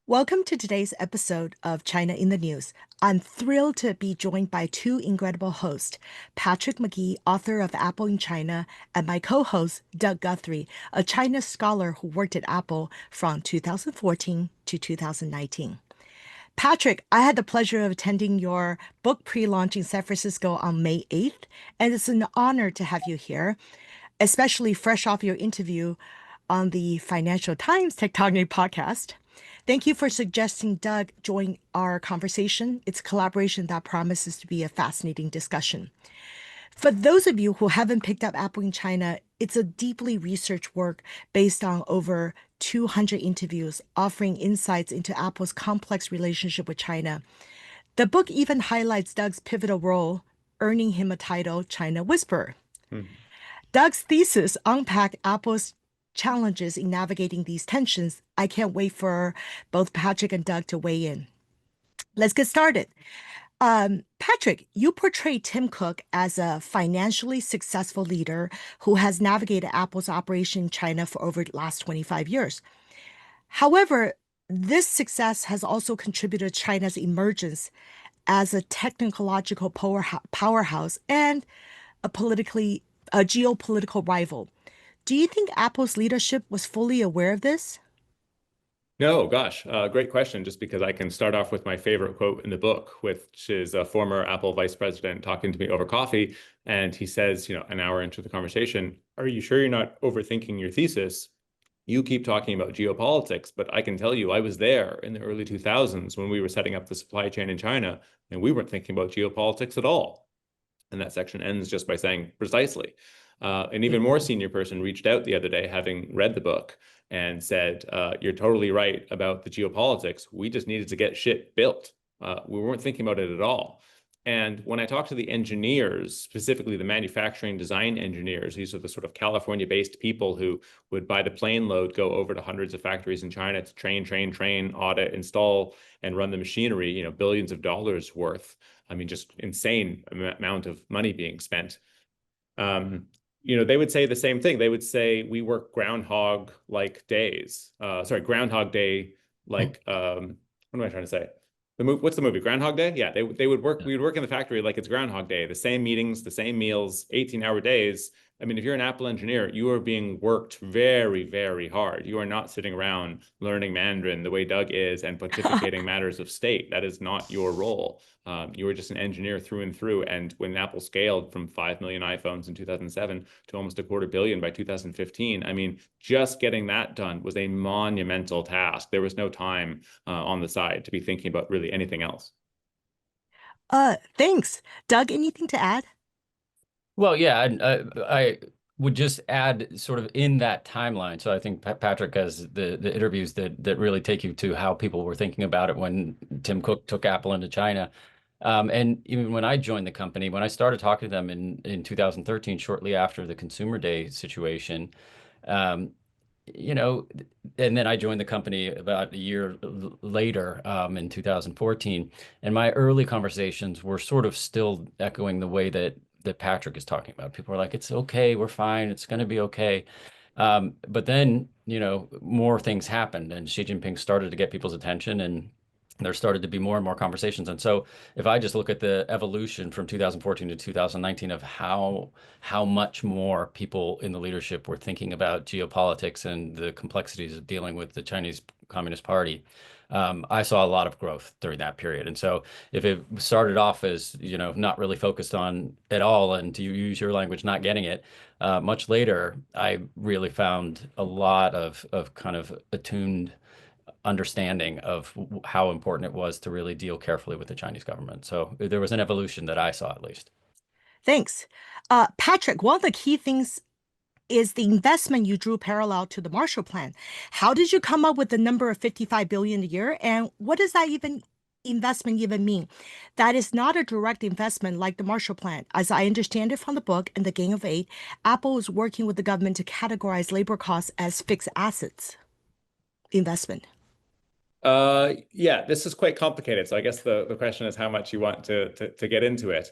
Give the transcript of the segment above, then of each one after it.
Welcome to today's episode of China in the News. I'm thrilled to be joined by two incredible hosts, Patrick McGee, author of Apple in China, and my co-host, Doug Guthrie, a China scholar who worked at Apple from 2014 to 2019. Patrick, I had the pleasure of attending your book pre-launch in San Francisco on May 8th, and it's an honor to have you here, especially fresh off your interview on the Financial Times Tectonic podcast. Thank you for suggesting Doug join our conversation. It's a collaboration that promises to be a fascinating discussion. For those of you who haven't picked up Apple in China, it's a deeply researched work based on over 200 interviews, offering insights into Apple's complex relationship with China. The book even highlights Doug's pivotal role, earning him a title, China Whisperer. Mhm. Doug's thesis unpacked Apple's challenges in navigating these tensions. I can't wait for both Patrick and Doug to weigh in. Let's get started. Patrick, you portray Tim Cook as a financially successful leader who has navigated Apple's operation in China for over the last 25 years. However, this success has also contributed to China's emergence as a technological powerhouse and a geopolitical rival. Do you think Apple's leadership was fully aware of this? No, gosh, great question. Just because I can start off with my favorite quote in the book, which is a former Apple vice president talking to me over coffee. And he says, an hour into the conversation, are you sure you're not overthinking your thesis? You keep talking about geopolitics, but I can tell you I was there in the early 2000s when we were setting up the supply chain in China, and we weren't thinking about geopolitics at all. And that section ends just by saying precisely. An even more senior person reached out the other day, having read the book, and said, you're totally right about the geopolitics. We just needed to get shit built. We weren't thinking about it at all. And when I talk to the engineers, specifically the manufacturing design engineers, these are the sort of California-based people who would, by the plane load, go over to hundreds of factories in China to train, audit, install, and run the machinery, billions of dollars worth. I mean, just insane amount of money being spent. They would say the same thing. They would say we work groundhog-like days. Groundhog Day, like what am I trying to say? What's the movie? Groundhog Day? Yeah, we would work in the factory like it's Groundhog Day. The same meetings, the same meals, 18-hour days. I mean, if you're an Apple engineer, you are being worked very, very hard. You are not sitting around learning Mandarin the way Doug is and pontificating matters of state. That is not your role. You were just an engineer through and through. And when Apple scaled from 5 million iPhones in 2007 to almost a quarter billion by 2015, I mean, just getting that done was a monumental task. There was no time on the side to be thinking about really anything else. Thanks. Doug, anything to add? Well, yeah, and I would just add sort of in that timeline. So I think Patrick has the interviews that really take you to how people were thinking about it when Tim Cook took Apple into China. And even when I joined the company, when I started talking to them in 2013, shortly after the Consumer Day situation, um, and then I joined the company about a year later, in 2014. And my early conversations were sort of still echoing the way that Patrick is talking about. People are like, it's okay, we're fine, it's going to be okay. But then, more things happened, and Xi Jinping started to get people's attention, and there started to be more and more conversations. And so if I just look at the evolution from 2014 to 2019 of how much more people in the leadership were thinking about geopolitics and the complexities of dealing with the Chinese Communist Party, I saw a lot of growth during that period. And so if it started off as, not really focused on at all, and to use your language, not getting it, much later, I really found a lot of kind of attuned understanding of how important it was to really deal carefully with the Chinese government. So there was an evolution that I saw, at least. Thanks. Patrick, one of the key things is the investment you drew parallel to the Marshall Plan. How did you come up with the number of 55 billion a year? And what does that investment even mean? That is not a direct investment like the Marshall Plan. As I understand it from the book and the Gang of Eight, Apple is working with the government to categorize labor costs as fixed assets investment. Yeah, this is quite complicated. So I guess the question is how much you want to get into it.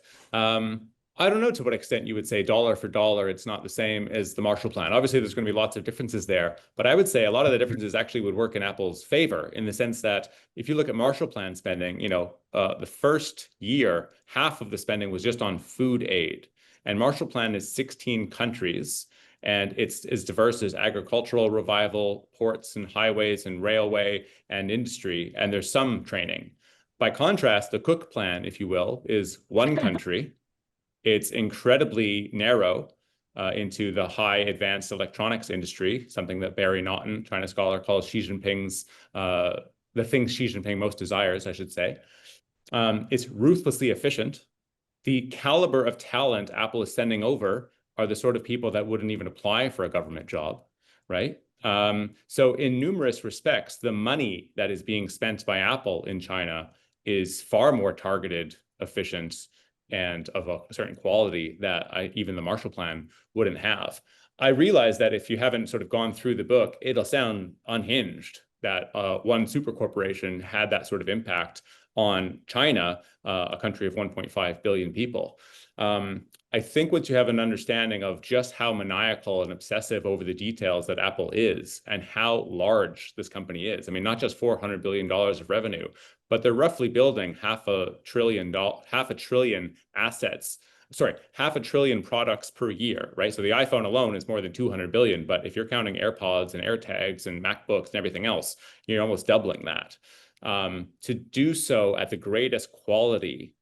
I don't know to what extent you would say dollar for dollar, it's not the same as the Marshall Plan. Obviously, there's going to be lots of differences there, but I would say a lot of the differences actually would work in Apple's favor in the sense that if you look at Marshall Plan spending, the first year, half of the spending was just on food aid. And Marshall Plan is 16 countries, and it's as diverse as agricultural revival, ports and highways and railway and industry, and there's some training. By contrast, the Cook Plan, if you will, is one country. It's incredibly narrow into the high advanced electronics industry, something that Barry Naughton, China scholar, calls Xi Jinping's, the thing Xi Jinping most desires, I should say. It's ruthlessly efficient. The caliber of talent Apple is sending over are the sort of people that wouldn't even apply for a government job, right? So in numerous respects, the money that is being spent by Apple in China is far more targeted, efficient, and of a certain quality that even the Marshall Plan wouldn't have. I realize that if you haven't sort of gone through the book, it'll sound unhinged that one super corporation had that sort of impact on China, a country of 1.5 billion people. I think once you have an understanding of just how maniacal and obsessive over the details that Apple is and how large this company is, I mean, not just $400 billion of revenue, but they're roughly building half a trillion assets. Sorry, half a trillion products per year, right? So the iPhone alone is more than 200 billion, but if you're counting AirPods and AirTags and MacBooks and everything else, you're almost doubling that. To do so at the greatest quality,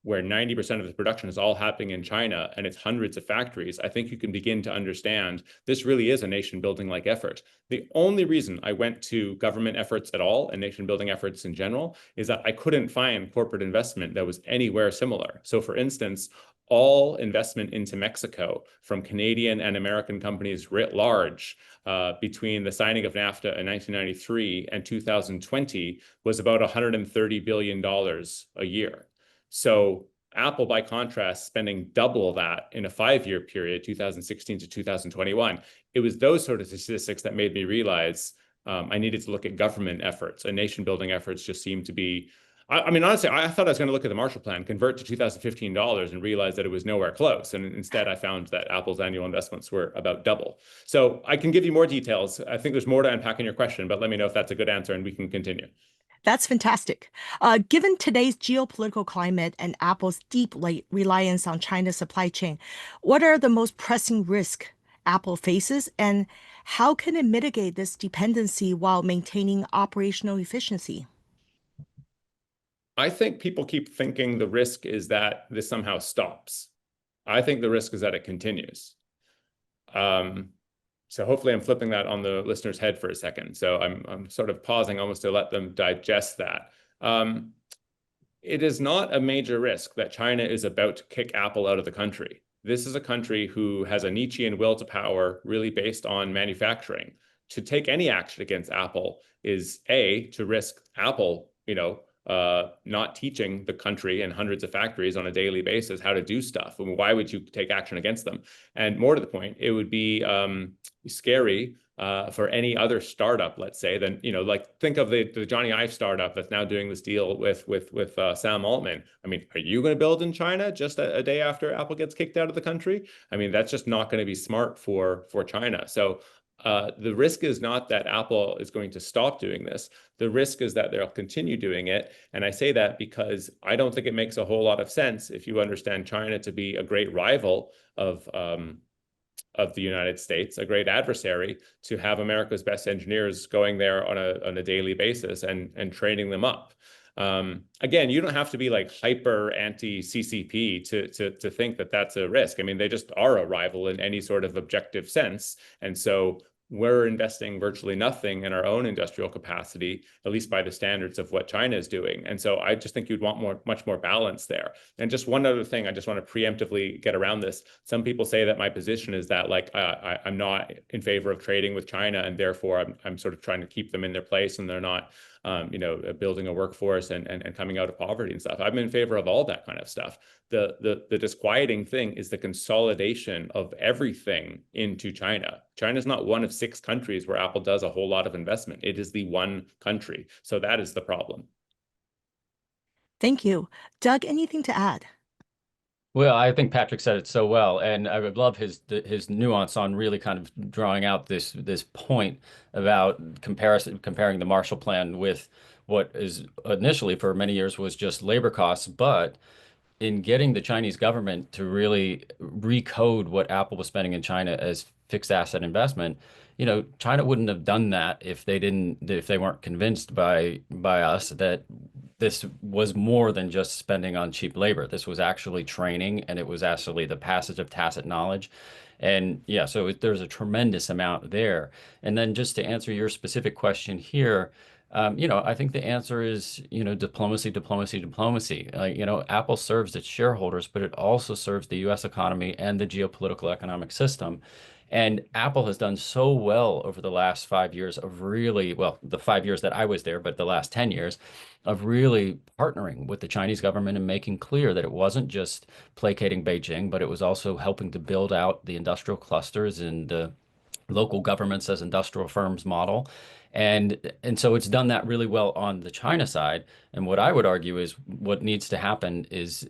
where 90% of the production is all happening in China and it's hundreds of factories, I think you can begin to understand this really is a nation building like effort. The only reason I went to government efforts at all and nation building efforts in general is that I couldn't find corporate investment that was anywhere similar. So for instance, all investment into Mexico from Canadian and American companies writ large between the signing of NAFTA in 1993 and 2020 was about $130 billion a year. So Apple, by contrast, spending double that in a 5-year period, 2016 to 2021. It was those sort of statistics that made me realize I needed to look at government efforts, and nation building efforts just seemed to be, I mean, honestly, I thought I was going to look at the Marshall Plan, convert to 2015 dollars and realize that it was nowhere close. And instead, I found that Apple's annual investments were about double. So I can give you more details. I think there's more to unpack in your question, but let me know if that's a good answer and we can continue. That's fantastic. Given today's geopolitical climate and Apple's deep reliance on China's supply chain, what are the most pressing risks Apple faces, and how can it mitigate this dependency while maintaining operational efficiency? I think people keep thinking the risk is that this somehow stops. I think the risk is that it continues. So hopefully I'm flipping that on the listener's head for a second. So I'm sort of pausing almost to let them digest that. It is not a major risk that China is about to kick Apple out of the country. This is a country who has a Nietzschean will to power really based on manufacturing. To take any action against Apple is A, to risk Apple, not teaching the country and hundreds of factories on a daily basis how to do stuff. I mean, why would you take action against them? And more to the point, it would be scary for any other startup, let's say, then, like think of the Johnny Ive startup that's now doing this deal with Sam Altman. I mean, are you going to build in China just a day after Apple gets kicked out of the country? I mean, that's just not going to be smart for China. So the risk is not that Apple is going to stop doing this. The risk is that they'll continue doing it. And I say that because I don't think it makes a whole lot of sense if you understand China to be a great rival of the United States, a great adversary, to have America's best engineers going there on a daily basis and training them up. Again, you don't have to be like hyper anti-CCP to think that that's a risk. I mean, they just are a rival in any sort of objective sense. And so we're investing virtually nothing in our own industrial capacity, at least by the standards of what China is doing. And so I just think you'd want much more balance there. And just one other thing, I just want to preemptively get around this. Some people say that my position is that like I'm not in favor of trading with China, and therefore I'm sort of trying to keep them in their place, and they're not building a workforce and coming out of poverty and stuff. I'm in favor of all that kind of stuff. The disquieting thing is the consolidation of everything into China. China is not one of 6 countries where Apple does a whole lot of investment. It is the one country. So that is the problem. Thank you. Doug, anything to add? Well, I think Patrick said it so well, and I would love his nuance on really kind of drawing out this point about comparing the Marshall Plan with what is initially for many years was just labor costs, but in getting the Chinese government to really recode what Apple was spending in China as fixed asset investment, China wouldn't have done that if they weren't convinced by us that this was more than just spending on cheap labor. This was actually training, and it was actually the passage of tacit knowledge. And yeah, so there's a tremendous amount there. And then just to answer your specific question here, I think the answer is, diplomacy, diplomacy, diplomacy. Apple serves its shareholders, but it also serves the U.S. economy and the geopolitical economic system. And Apple has done so well over the last 5 years of really, well, the 5 years that I was there, but the last 10 years of really partnering with the Chinese government and making clear that it wasn't just placating Beijing, but it was also helping to build out the industrial clusters and the local governments as industrial firms model. And so it's done that really well on the China side. And what I would argue is what needs to happen is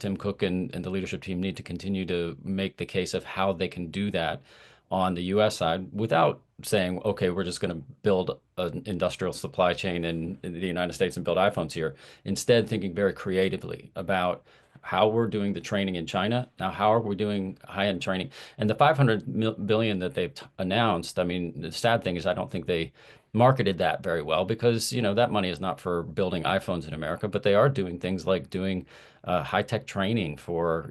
Tim Cook and the leadership team need to continue to make the case of how they can do that on the US side without saying, okay, we're just going to build an industrial supply chain in the United States and build iPhones here. Instead, thinking very creatively about how we're doing the training in China. Now, how are we doing high-end training? And the 500 billion that they've announced, I mean, the sad thing is I don't think they marketed that very well because, that money is not for building iPhones in America, but they are doing things like doing high-tech training for,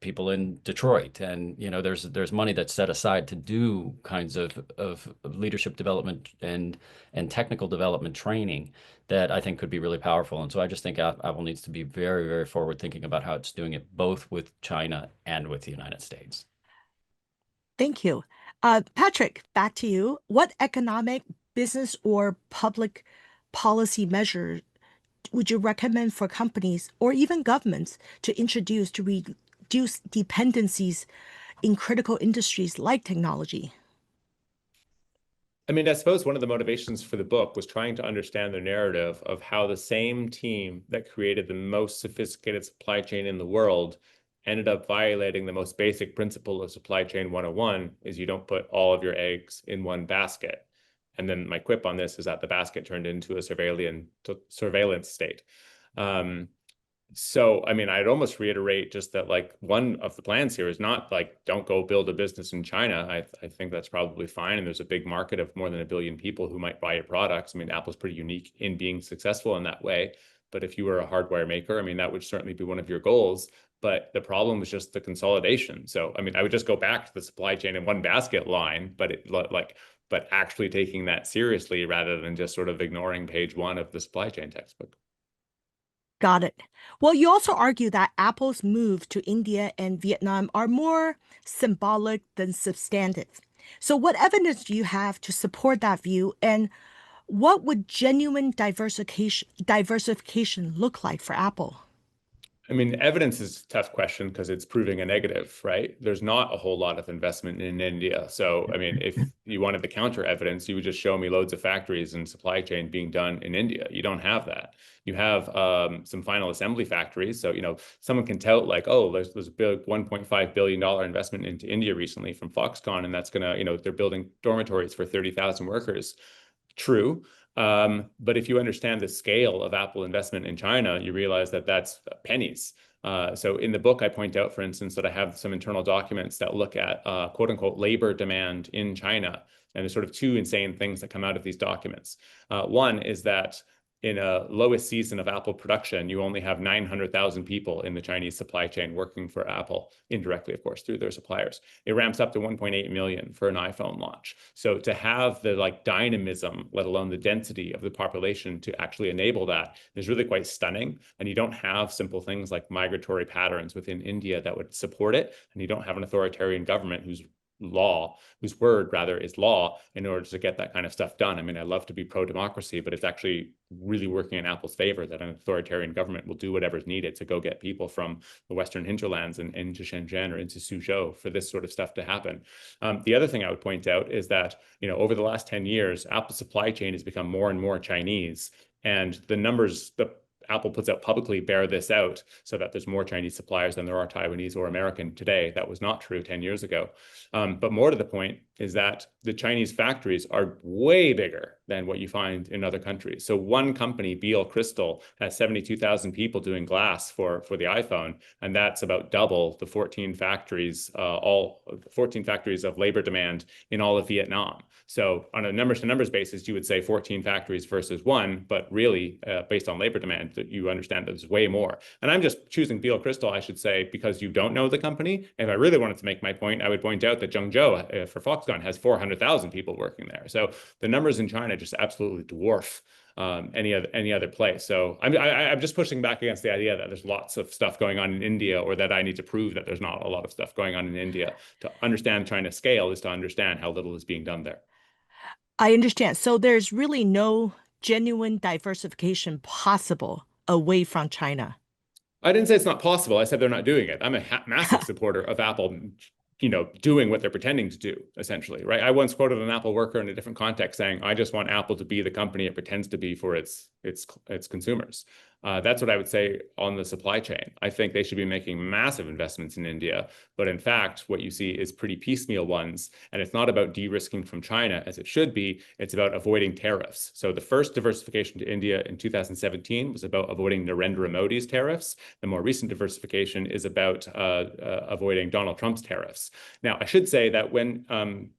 people in Detroit. And, there's money that's set aside to do kinds of leadership development and technical development training that I think could be really powerful. And so I just think Apple needs to be very, very forward thinking about how it's doing it both with China and with the United States. Thank you. Patrick, back to you. What economic, business, or public policy measure would you recommend for companies or even governments to introduce to reduce dependencies in critical industries like technology? I mean, I suppose one of the motivations for the book was trying to understand the narrative of how the same team that created the most sophisticated supply chain in the world ended up violating the most basic principle of supply chain 101 is you don't put all of your eggs in one basket. And then my quip on this is that the basket turned into a surveillance state. So, I mean, I'd almost reiterate just that, like, one of the plans here is not like, don't go build a business in China. I think that's probably fine. And there's a big market of more than 1 billion people who might buy your products. I mean, Apple's pretty unique in being successful in that way. But if you were a hardware maker, I mean, that would certainly be one of your goals. But the problem was just the consolidation. So, I mean, I would just go back to the supply chain in one basket line, but actually taking that seriously rather than just sort of ignoring page 1 of the supply chain textbook. Got it. Well, you also argue that Apple's move to India and Vietnam are more symbolic than substantive. So, what evidence do you have to support that view? And what would genuine diversification look like for Apple? I mean, evidence is a tough question because it's proving a negative, right? There's not a whole lot of investment in India. So, I mean, if you wanted the counter evidence, you would just show me loads of factories and supply chain being done in India. You don't have that. You have some final assembly factories. So, someone can tout like, oh, there's a big $1.5 billion investment into India recently from Foxconn, and that's going to, they're building dormitories for 30,000 workers. True. But if you understand the scale of Apple investment in China, you realize that that's pennies. So in the book, I point out, for instance, that I have some internal documents that look at quote unquote labor demand in China. And there's sort of two insane things that come out of these documents. One is that in a lowest season of Apple production, you only have 900,000 people in the Chinese supply chain working for Apple, indirectly, of course, through their suppliers. It ramps up to 1.8 million for an iPhone launch. So to have the dynamism, let alone the density of the population to actually enable that is really quite stunning. And you don't have simple things like migratory patterns within India that would support it. And you don't have an authoritarian government whose word rather is law in order to get that kind of stuff done. I mean, I love to be pro-democracy, but it's actually really working in Apple's favor that an authoritarian government will do whatever's needed to go get people from the Western hinterlands and into Shenzhen or into Suzhou for this sort of stuff to happen. The other thing I would point out is that, over the last 10 years, Apple's supply chain has become more and more Chinese. And the numbers, Apple puts out publicly bear this out so that there's more Chinese suppliers than there are Taiwanese or American today. That was not true 10 years ago. But more to the point is that the Chinese factories are way bigger than what you find in other countries. So one company, Beal Crystal, has 72,000 people doing glass for the iPhone, and that's about double the 14 factories, all 14 factories of labor demand in all of Vietnam. So on a numbers to numbers basis, you would say 14 factories versus one, but really based on labor demand, you understand that there's way more. And I'm just choosing Beal Crystal, I should say, because you don't know the company. If I really wanted to make my point, I would point out that Zhengzhou for Foxconn has 400,000 people working there. So the numbers in China just absolutely dwarf any other place. So I'm just pushing back against the idea that there's lots of stuff going on in India, or that I need to prove that there's not a lot of stuff going on in India. To understand China's scale is to understand how little is being done there. I understand. So there's really no genuine diversification possible away from China. I didn't say it's not possible. I said they're not doing it. I'm a massive supporter of Apple, doing what they're pretending to do, essentially, right? I once quoted an Apple worker in a different context saying, "I just want Apple to be the company it pretends to be for its consumers." That's what I would say on the supply chain. I think they should be making massive investments in India, but in fact, what you see is pretty piecemeal ones. And it's not about de-risking from China as it should be. It's about avoiding tariffs. So the first diversification to India in 2017 was about avoiding Narendra Modi's tariffs. The more recent diversification is about avoiding Donald Trump's tariffs. Now, I should say that when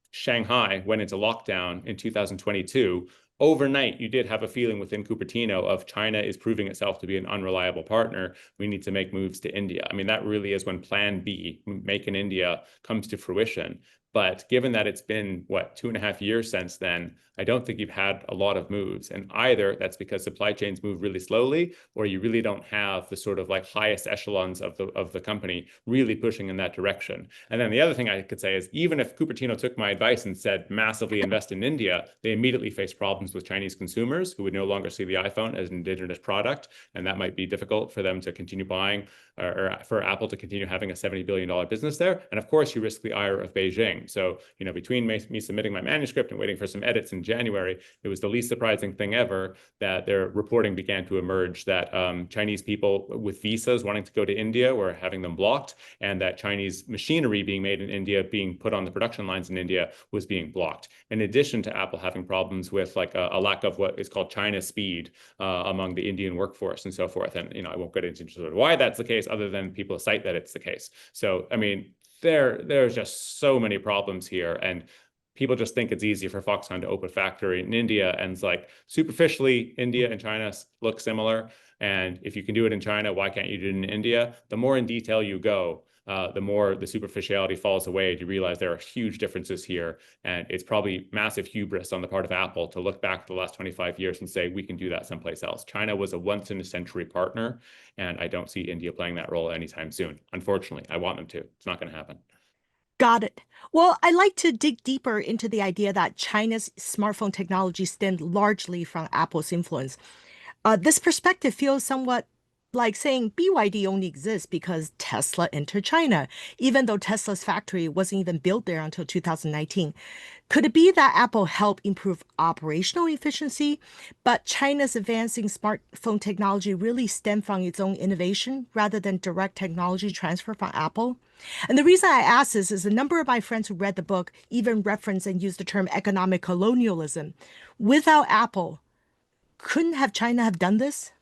Shanghai went into lockdown in 2022, overnight, you did have a feeling within Cupertino of China is proving itself to be an unreliable partner. We need to make moves to India. I mean, that really is when Plan B, Make in India, comes to fruition. But given that it's been, 2.5 years since then, I don't think you've had a lot of moves. And either that's because supply chains move really slowly, or you really don't have the sort of like highest echelons of the company really pushing in that direction. And then the other thing I could say is, even if Cupertino took my advice and said massively invest in India, they immediately face problems with Chinese consumers who would no longer see the iPhone as an indigenous product. And that might be difficult for them to continue buying, or for Apple to continue having a $70 billion business there. And of course, you risk the ire of Beijing. So, between me submitting my manuscript and waiting for some edits in January, it was the least surprising thing ever that their reporting began to emerge that Chinese people with visas wanting to go to India were having them blocked, and that Chinese machinery being made in India, being put on the production lines in India, was being blocked. In addition to Apple having problems with like a lack of what is called China speed among the Indian workforce and so forth. And, I won't get into sort of why that's the case, other than people cite that it's the case. So, I mean, there's just so many problems here, and people just think it's easy for Foxconn to open a factory in India, and it's like, superficially, India and China look similar, and if you can do it in China, why can't you do it in India? The more in detail you go, the more the superficiality falls away, and you realize there are huge differences here, and it's probably massive hubris on the part of Apple to look back to the last 25 years and say, we can do that someplace else. China was a once-in-a-century partner, and I don't see India playing that role anytime soon. Unfortunately, I want them to. It's not going to happen. Got it. Well, I like to dig deeper into the idea that China's smartphone technology stemmed largely from Apple's influence. This perspective feels somewhat like saying BYD only exists because Tesla entered China, even though Tesla's factory wasn't even built there until 2019. Could it be that Apple helped improve operational efficiency, but China's advancing smartphone technology really stemmed from its own innovation rather than direct technology transfer from Apple? And the reason I ask this is a number of my friends who read the book even reference and use the term economic colonialism. Without Apple, couldn't have China have done this?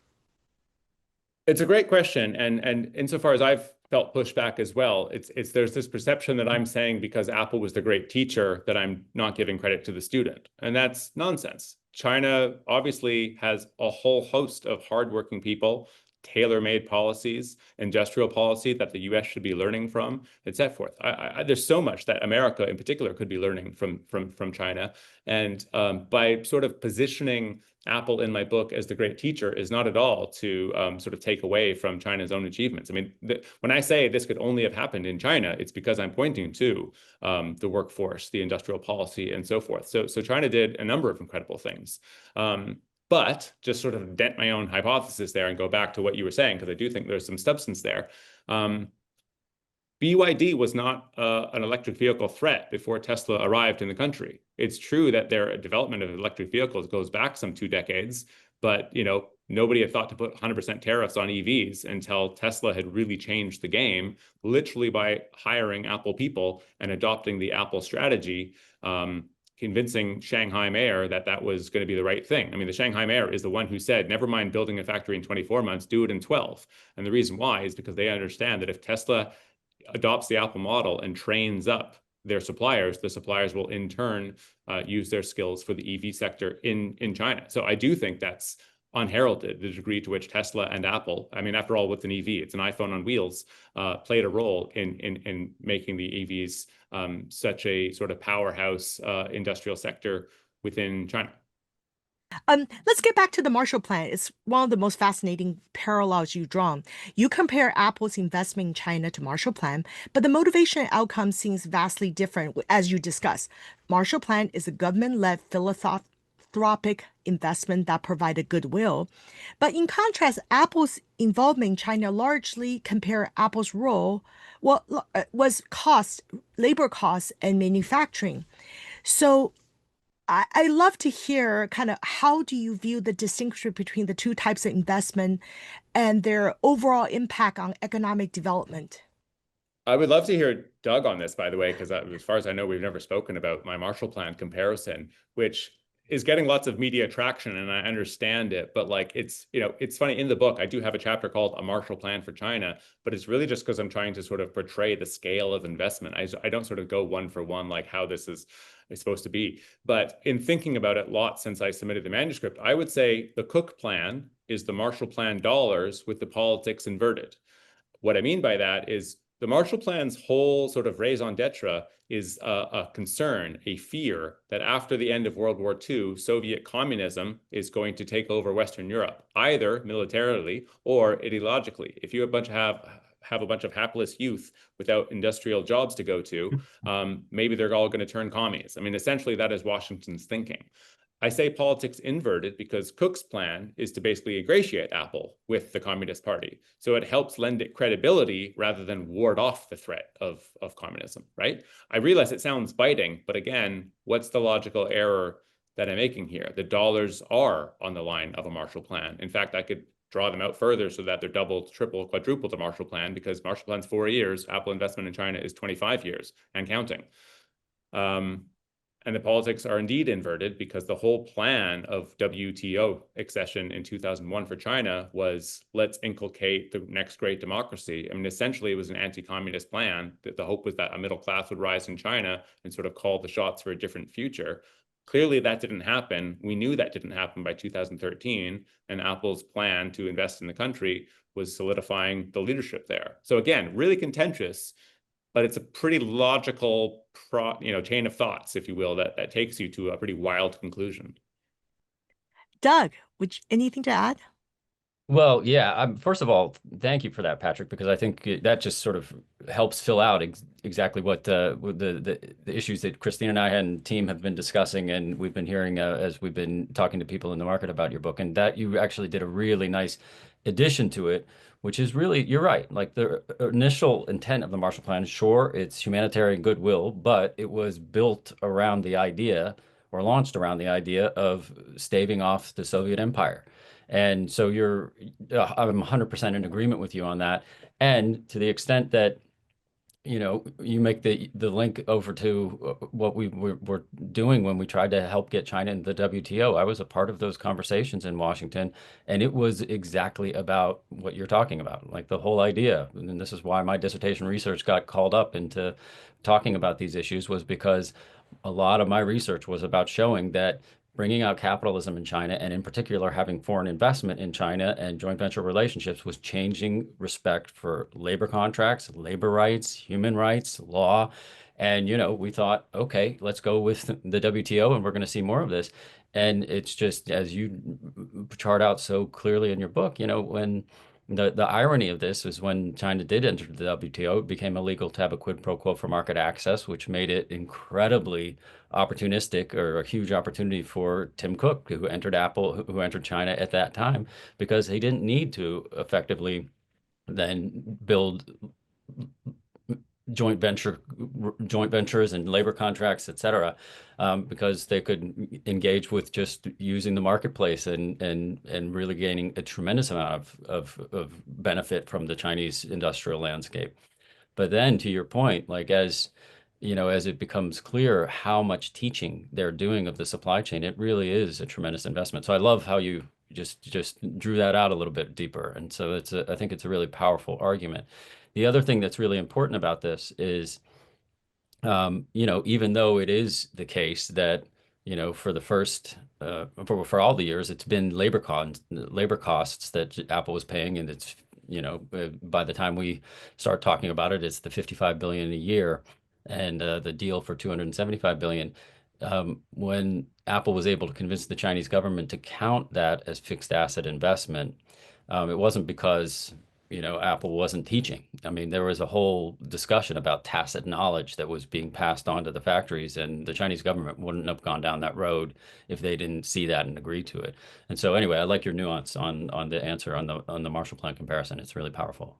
It's a great question, and insofar as I've felt pushback as well, it's there's this perception that I'm saying because Apple was the great teacher that I'm not giving credit to the student, and that's nonsense. China obviously has a whole host of hardworking people, tailor-made policies, industrial policy that the U.S. should be learning from, and so forth. There's so much that America, in particular, could be learning from China, and by sort of positioning Apple in my book as the great teacher is not at all to sort of take away from China's own achievements. I mean, when I say this could only have happened in China, it's because I'm pointing to the workforce, the industrial policy, and so forth. So China did a number of incredible things. But just sort of dent my own hypothesis there and go back to what you were saying, because I do think there's some substance there. BYD was not an electric vehicle threat before Tesla arrived in the country. It's true that their development of electric vehicles goes back some 2 decades, but nobody had thought to put 100% tariffs on EVs until Tesla had really changed the game, literally by hiring Apple people and adopting the Apple strategy, convincing Shanghai mayor that that was going to be the right thing. I mean, the Shanghai mayor is the one who said, never mind building a factory in 24 months, do it in 12. And the reason why is because they understand that if Tesla adopts the Apple model and trains up their suppliers, the suppliers will in turn use their skills for the EV sector in China. So I do think that's unheralded, the degree to which Tesla and Apple, I mean, after all, with an EV, it's an iPhone on wheels, played a role in making the EVs such a sort of powerhouse industrial sector within China. Let's get back to the Marshall Plan. It's one of the most fascinating parallels you've drawn. You compare Apple's investment in China to Marshall Plan, but the motivation and outcome seems vastly different, as you discussed. Marshall Plan is a government-led philanthropic investment that provided goodwill. But in contrast, Apple's involvement in China largely compare Apple's role, was cost, labor costs, and manufacturing. So I love to hear kind of how do you view the distinction between the two types of investment and their overall impact on economic development? I would love to hear Doug on this, by the way, because as far as I know, we've never spoken about my Marshall Plan comparison, which is getting lots of media traction, and I understand it. But like, it's funny, in the book, I do have a chapter called A Marshall Plan for China, but it's really just because I'm trying to sort of portray the scale of investment. I don't sort of go one for one, like how this is supposed to be. But in thinking about it a lot since I submitted the manuscript, I would say the Cook Plan is the Marshall Plan dollars with the politics inverted. What I mean by that is the Marshall Plan's whole sort of raison d'etre is a concern, a fear that after the end of World War II, Soviet communism is going to take over Western Europe, either militarily or ideologically. If you have a bunch of hapless youth without industrial jobs to go to, maybe they're all going to turn commies. I mean, essentially, that is Washington's thinking. I say politics inverted because Cook's plan is to basically ingratiate Apple with the Communist Party. So it helps lend it credibility rather than ward off the threat of communism, right? I realize it sounds biting, but again, what's the logical error that I'm making here? The dollars are on the line of a Marshall Plan. In fact, I could draw them out further so that they're double, triple, quadruple the Marshall Plan, because Marshall Plan's 4 years, Apple investment in China is 25 years and counting. And the politics are indeed inverted because the whole plan of WTO accession in 2001 for China was, let's inculcate the next great democracy. I mean, essentially, it was an anti-communist plan. The hope was that a middle class would rise in China and sort of call the shots for a different future. Clearly, that didn't happen. We knew that didn't happen by 2013, and Apple's plan to invest in the country was solidifying the leadership there. So again, really contentious, but it's a pretty logical chain of thoughts, if you will, that takes you to a pretty wild conclusion. Doug, anything to add? Well, yeah. First of all, thank you for that, Patrick, because I think that just sort of helps fill out exactly what the issues that Christine and I and team have been discussing, and we've been hearing as we've been talking to people in the market about your book, and that you actually did a really nice addition to it, which is really, you're right. Like the initial intent of the Marshall Plan, sure, it's humanitarian goodwill, but it was built around the idea or launched around the idea of staving off the Soviet Empire. And so I'm 100% in agreement with you on that. And to the extent that, you make the link over to what we were doing when we tried to help get China into the WTO. I was a part of those conversations in Washington, and it was exactly about what you're talking about, like the whole idea. And this is why my dissertation research got called up into talking about these issues, was because a lot of my research was about showing that bringing out capitalism in China, and in particular having foreign investment in China and joint venture relationships, was changing respect for labor contracts, labor rights, human rights, law. And, we thought, okay, let's go with the WTO and we're going to see more of this. And it's just, as you chart out so clearly in your book, when the irony of this is when China did enter the WTO, it became illegal to have a quid pro quo for market access, which made it incredibly opportunistic, or a huge opportunity for Tim Cook, who entered Apple, who entered China at that time, because he didn't need to effectively then build joint ventures and labor contracts, et cetera, because they could engage with just using the marketplace and really gaining a tremendous amount of benefit from the Chinese industrial landscape. But then to your point, like as you know, as it becomes clear how much teaching they're doing of the supply chain, it really is a tremendous investment. So I love how you just drew that out a little bit deeper. And so I think it's a really powerful argument. The other thing that's really important about this is, you know, even though it is the case that, you know, for the first for all the years, it's been labor costs that Apple was paying, and it's, you know, by the time we start talking about it, it's the 55 billion a year, and the deal for 275 billion. When Apple was able to convince the Chinese government to count that as fixed asset investment, it wasn't because, you know, Apple wasn't teaching. I mean, there was a whole discussion about tacit knowledge that was being passed on to the factories, and the Chinese government wouldn't have gone down that road if they didn't see that and agree to it. And so, anyway, I like your nuance on the answer on the Marshall Plan comparison. It's really powerful.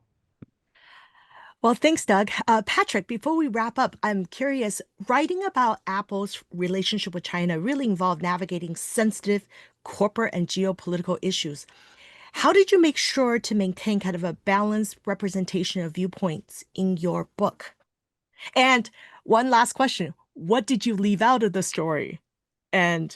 Well, thanks, Doug. Patrick, before we wrap up, I'm curious, writing about Apple's relationship with China really involved navigating sensitive corporate and geopolitical issues. How did you make sure to maintain kind of a balanced representation of viewpoints in your book? And one last question, what did you leave out of the story and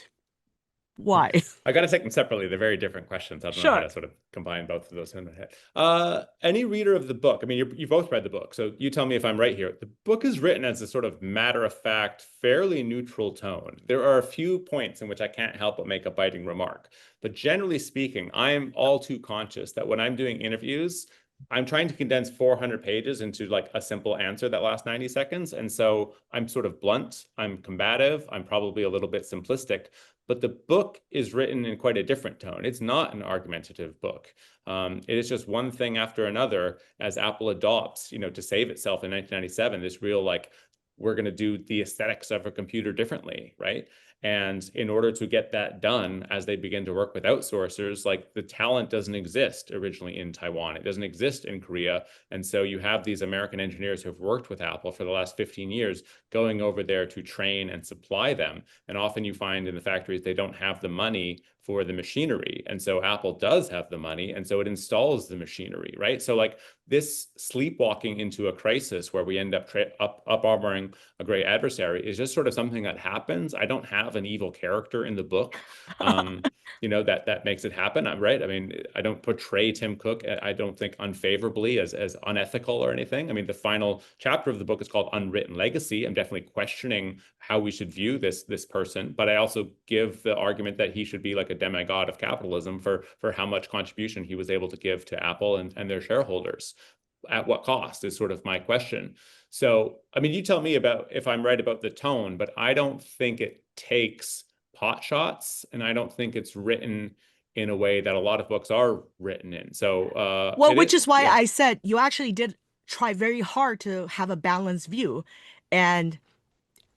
why? I got to take them separately. They're very different questions. I don't know how Sure. to sort of combine both of those in my head. Any reader of the book, I mean, you both read the book, so you tell me if I'm right here. The book is written as a sort of matter-of-fact, fairly neutral tone. There are a few points in which I can't help but make a biting remark. But generally speaking, I'm all too conscious that when I'm doing interviews, I'm trying to condense 400 pages into like a simple answer that lasts 90 seconds. And so I'm sort of blunt, I'm combative, I'm probably a little bit simplistic, but the book is written in quite a different tone. It's not an argumentative book. It is just one thing after another as Apple adopts, you know, to save itself in 1997, this real like, we're going to do the aesthetics of a computer differently, right? And in order to get that done, as they begin to work with outsourcers, like the talent doesn't exist originally in Taiwan. It doesn't exist in Korea. And so you have these American engineers who have worked with Apple for the last 15 years going over there to train and supply them. And often you find in the factories, they don't have the money for the machinery. And so Apple does have the money. And so it installs the machinery, right? So like this sleepwalking into a crisis where we end up up-armoring a great adversary is just sort of something that happens. I don't have an evil character in the book, you know, that makes it happen. I'm right. I mean, I don't portray Tim Cook, I don't think unfavorably as unethical or anything. I mean, the final chapter of the book is called Unwritten Legacy. I'm definitely questioning how we should view this person, but I also give the argument that he should be like a demigod of capitalism for how much contribution he was able to give to Apple and their shareholders. At what cost is sort of my question. So, I mean, you tell me about if I'm right about the tone, but I don't think it takes pot shots, and I don't think it's written in a way that a lot of books are written in. So, Well, it which is, is why yeah. I said you actually did try very hard to have a balanced view, and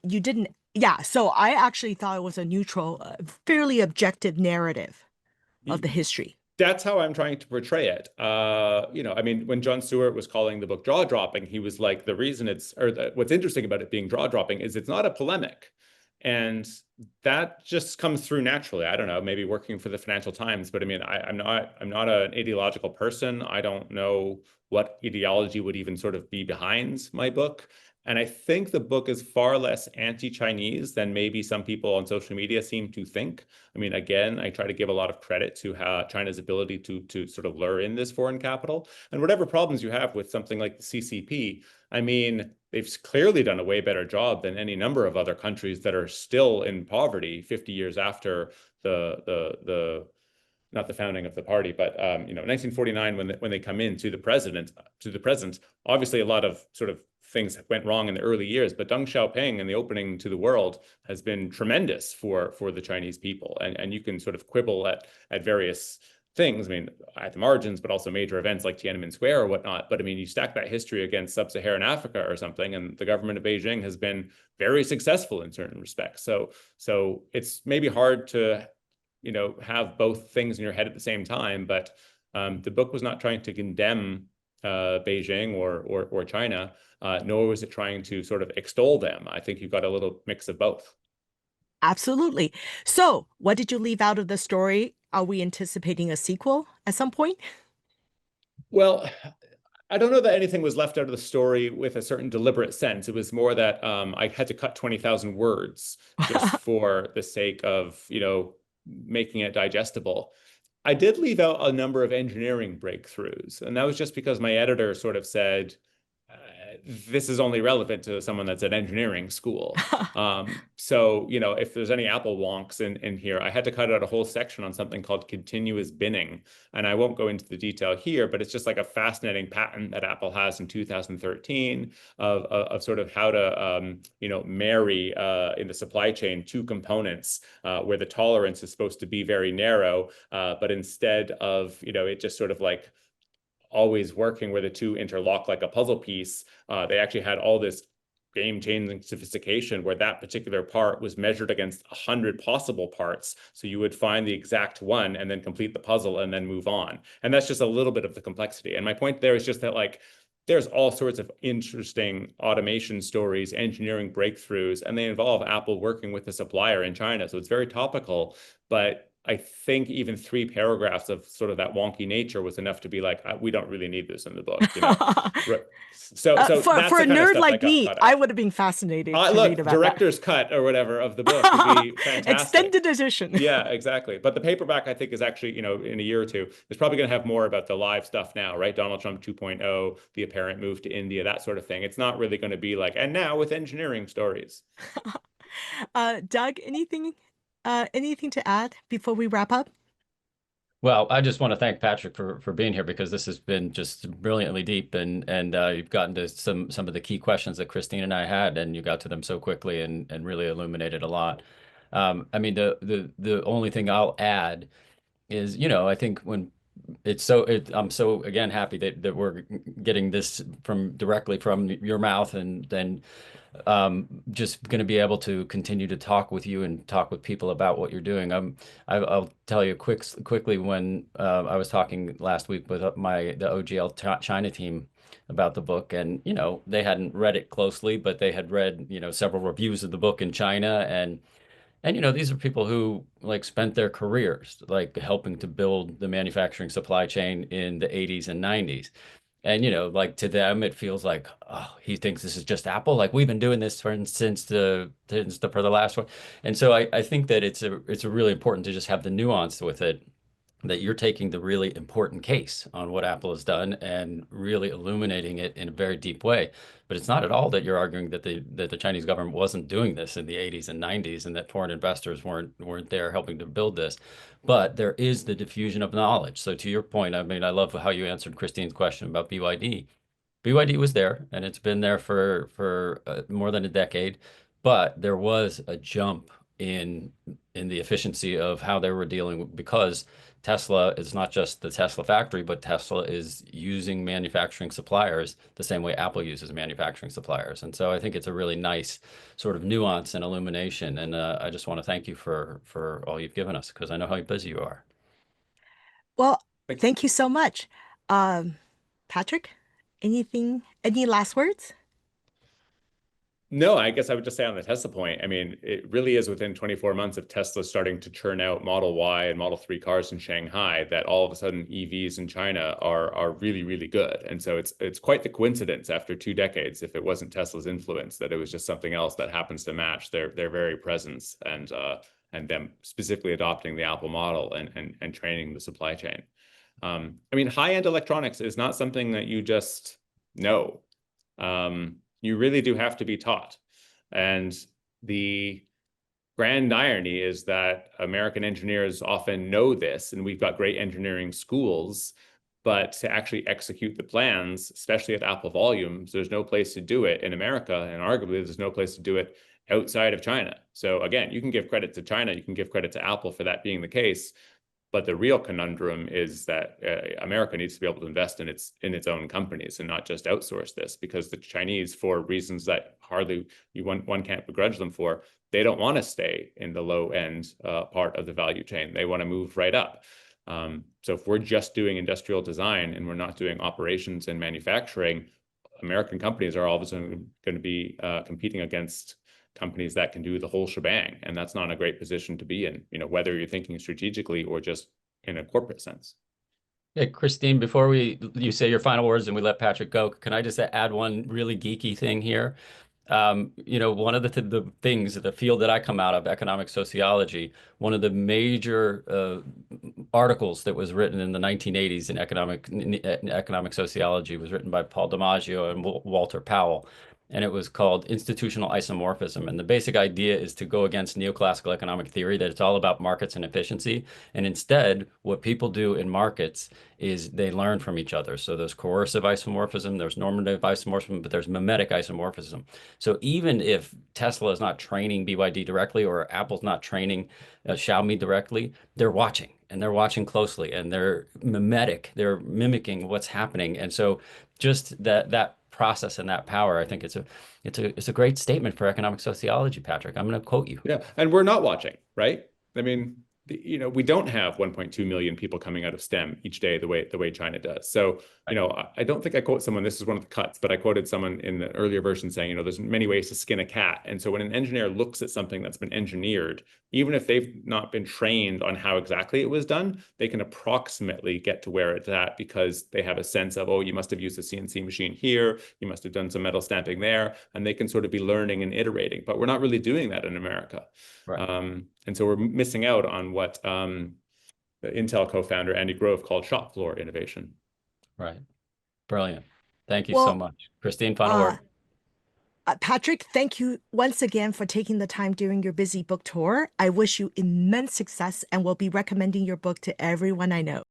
you didn't. Yeah, so I actually thought it was a neutral, fairly objective narrative of the history. That's how I'm trying to portray it. You know, I mean, when Jon Stewart was calling the book jaw dropping, he was like, the reason it's, or what's interesting about it being jaw dropping is it's not a polemic. And that just comes through naturally. I don't know, maybe working for the Financial Times, but I mean, I'm not an ideological person. I don't know what ideology would even sort of be behind my book. And I think the book is far less anti-Chinese than maybe some people on social media seem to think. I mean, again, I try to give a lot of credit to China's ability to sort of lure in this foreign capital. And whatever problems you have with something like the CCP, I mean, they've clearly done a way better job than any number of other countries that are still in poverty 50 years after the not the founding of the party, but you know, 1949 when they come in to the present, obviously a lot of sort of things went wrong in the early years, but Deng Xiaoping and the opening to the world has been tremendous for the Chinese people, and you can sort of quibble at various things. I mean, at the margins, but also major events like Tiananmen Square or whatnot. But I mean, you stack that history against sub-Saharan Africa or something, and the government of Beijing has been very successful in certain respects. So it's maybe hard to, you know, have both things in your head at the same time. But the book was not trying to condemn Beijing or China, nor was it trying to sort of extol them. I think you got a little mix of both. Absolutely. So, what did you leave out of the story? Are we anticipating a sequel at some point? Well, I don't know that anything was left out of the story with a certain deliberate sense. It was more that I had to cut 20,000 words just for the sake of, making it digestible. I did leave out a number of engineering breakthroughs, and that was just because my editor sort of said, this is only relevant to someone that's at engineering school. So, if there's any Apple wonks in here, I had to cut out a whole section on something called continuous binning. And I won't go into the detail here, but it's just like a fascinating patent that Apple has in 2013 of sort of how to, marry in the supply chain two components where the tolerance is supposed to be very narrow, but instead of, it just sort of like always working where the two interlock like a puzzle piece, they actually had all this game-changing sophistication where that particular part was measured against 100 possible parts. So you would find the exact one and then complete the puzzle and then move on. And that's just a little bit of the complexity. And my point there is just that there's all sorts of interesting automation stories, engineering breakthroughs, and they involve Apple working with the supplier in China. So it's very topical, but I think even 3 paragraphs of sort of that wonky nature was enough to be like, we don't really need this in the book, Right. So that's For the a kind of nerd stuff that like got me, cut I out. would have been fascinated to read Look, about that. director's cut or whatever of the book would be fantastic. Extended edition. Yeah, exactly. But the paperback, I think, is actually, in a year or two, it's probably going to have more about the live stuff now, right? Donald Trump 2.0, the apparent move to India, that sort of thing. It's not really going to be like, and now with engineering stories. Doug, anything to add before we wrap up? Well, I just want to thank Patrick for being here because this has been just brilliantly deep and you've gotten to some of the key questions that Christine and I had, and you got to them so quickly and really illuminated a lot. I mean, the only thing I'll add is, I think when I'm so again happy that we're getting this from directly from your mouth, and then just going to be able to continue to talk with you and talk with people about what you're doing. I'll tell you quickly when I was talking last week with the OGL China team about the book, and they hadn't read it closely, but they had read several reviews of the book in China, and these are people who like spent their careers like helping to build the manufacturing supply chain in the 80s and 90s. And like to them, it feels like, oh, he thinks this is just Apple. Like we've been doing this for the last one. And so I think that it's a really important to just have the nuance with it, that you're taking the really important case on what Apple has done and really illuminating it in a very deep way. But it's not at all that you're arguing that the Chinese government wasn't doing this in the 80s and 90s and that foreign investors weren't there helping to build this. But there is the diffusion of knowledge. So to your point, I mean, I love how you answered Christine's question about BYD. BYD was there, and it's been there for more than a decade, but there was a jump in the efficiency of how they were dealing with, because Tesla is not just the Tesla factory, but Tesla is using manufacturing suppliers the same way Apple uses manufacturing suppliers. And so I think it's a really nice sort of nuance and illumination. And I just want to thank you for all you've given us, because I know how busy you are. Well, Like, thank you so much. Um, Patrick, any last words? no, I guess I would just say on the Tesla point, I mean, it really is within 24 months of Tesla starting to churn out Model Y and Model 3 cars in Shanghai that all of a sudden EVs in China are really, really good. And so it's quite the coincidence after 2 decades, if it wasn't Tesla's influence, that it was just something else that happens to match their very presence and them specifically adopting the Apple model and training the supply chain. I mean, high-end electronics is not something that you just know. You really do have to be taught. And the grand irony is that American engineers often know this, and we've got great engineering schools, but to actually execute the plans, especially at Apple volumes, there's no place to do it in America, and arguably there's no place to do it outside of China. So again, you can give credit to China, you can give credit to Apple for that being the case, but the real conundrum is that America needs to be able to invest in its own companies and not just outsource this, because the Chinese, for reasons that hardly one can't begrudge them for, they don't want to stay in the low end part of the value chain. They want to move right up. So if we're just doing industrial design and we're not doing operations and manufacturing, American companies are all of a sudden going to be competing against companies that can do the whole shebang, and that's not a great position to be in, whether you're thinking strategically or just in a corporate sense. Hey, Christine, before you say your final words and we let Patrick go, can I just add one really geeky thing here? One of the things, the field that I come out of, economic sociology, one of the major articles that was written in the 1980s in economic sociology was written by Paul DiMaggio and Walter Powell. And it was called Institutional Isomorphism. And the basic idea is to go against neoclassical economic theory, that it's all about markets and efficiency. And instead, what people do in markets is they learn from each other. So there's coercive isomorphism, there's normative isomorphism, but there's mimetic isomorphism. So even if Tesla is not training BYD directly or Apple's not training Xiaomi directly, they're watching and they're watching closely and they're they're mimicking what's happening. And so just that process and that power, I think it's a great statement for economic sociology, Patrick. I'm going to quote you. Yeah, and we're not watching, right? I mean, we don't have 1.2 million people coming out of STEM each day the way China does. So, I don't think I quote someone, this is one of the cuts, but I quoted someone in the earlier version saying, there's many ways to skin a cat. And so when an engineer looks at something that's been engineered, even if they've not been trained on how exactly it was done, they can approximately get to where it's at because they have a sense of, oh, you must have used a CNC machine here, you must have done some metal stamping there, and they can sort of be learning and iterating. But we're not really doing that in America. Right. And so we're missing out on what the Intel co-founder Andy Grove called shop floor innovation. Right. Brilliant. Thank you so Well, much. Christine, final word. Patrick, thank you once again for taking the time during your busy book tour. I wish you immense success and will be recommending your book to everyone I know.